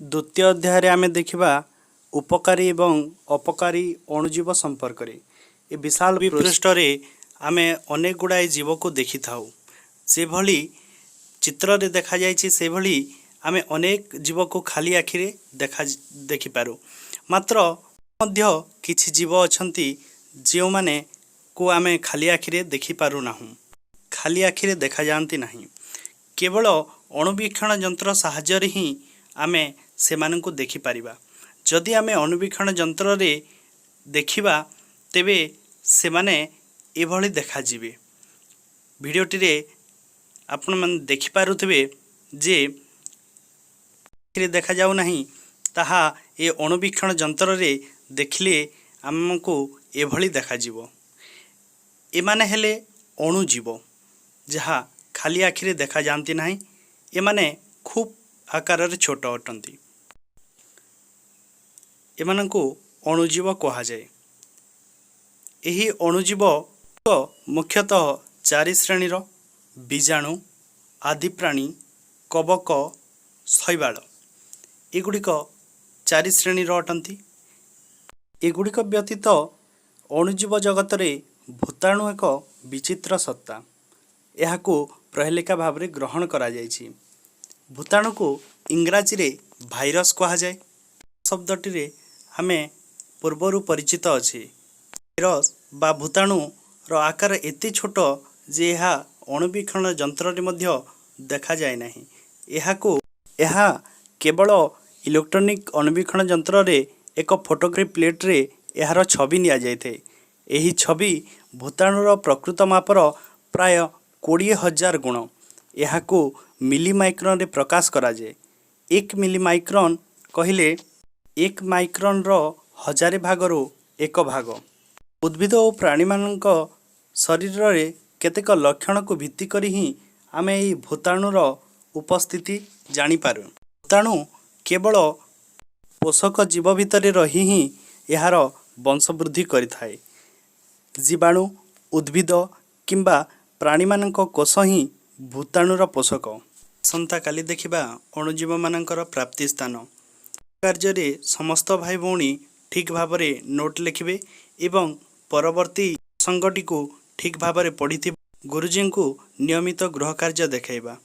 द्वितीय अध्याय आमे देखिबा उपकारी एवं अपकारी अणुजीव संपर्क रे। ए विशाल पृष्ठ रे आमे अनेक गुड़ाए जीव को देखि थाउ। से भली चित्र रे देखा जायछि से भली आमे अनेक जीव को खाली आखि रे देखि पारू। मात्र मध्य किछि जीव अछंती जेउ माने को आमे खाली आखि रे देखि पारू नाहु। खाली आखि रे देखा जानती नाही। केवल अणुवीक्षण यंत्र साहाय्य रे ही आमे सेमानंकु देखि पारिबा। जदि आमे अणुवीक्षण यंत्र रे देखिबा तेबे सेमाने एभली देखा जिवे। भिडियोटी रे आपण मन देखि पारुथिबे जे देखा जाऊ नाही ताहा ए अणुवीक्षण यंत्र रे देखिले हमको एभली देखा जिवो। एमाने हेले अणुजीव जहा खाली आखिरे देखा जानती नाही। एमाने खूब आकार रे छोट अटंती। एमानंकु अणुजीव कहा जाए। एही अणुजीव मुख्यतः 4 श्रेणी रो बीजाणु, आदिप्राणी, कवक, शैवाल एगुड़िक 4 श्रेणी रो अटंती। एगुड़िक व्यतीत अणुजीव जगत रे भूताणु एक विचित्र सत्ता। एहाकू प्रहेलिका भाव रे ग्रहण करा जायछि। भूताणु को इंग्राजी रे भाइरस कहा जाए। शब्दटी रे हमें पूर्वरु परिचित अछि। भाइरस बा भूताणु रो आकार एते छोट जे एहा अणुवीक्षण यंत्र रे मध्य देखा जाय नाही। एहा केवल इलेक्ट्रॉनिक अणुवीक्षण यंत्र रे एक फोटोग्राफी प्लेट रे एहार छवि निया जायथे। एही छवि भूताणु रो प्रकृत मापर प्राय 20,000 गुण। एहाकू मिलीमाइक्रोन रे प्रकाश करा जाए। 1 मिलीमाइक्रोन कहिले 1 माइक्रोन रो 1000 भागरो 1 भाग। उद्भिद और प्राणी मानक शरीर रे केतेक लक्षण को भित्ति करी ही आमे एही भूताणु रो उपस्थिति जानि पारू। भूताणु केवल पोषक जीव भितर रही ही एहार वंश वृद्धि करिथाए। जीवाणु उद्भिद किंबा प्राणी मानक कोष ही भूताणुर पोषक। असंता काली देखिबा अणुजीव मानकर प्राप्ति स्थान। कार्य रे समस्त भाई भौणी ठीक भावरे नोट लिखिबे एवं परवर्ती संगति को ठीक भावरे पढ़िथि गुरुजी को नियमित गृह कार्य देखाइबा।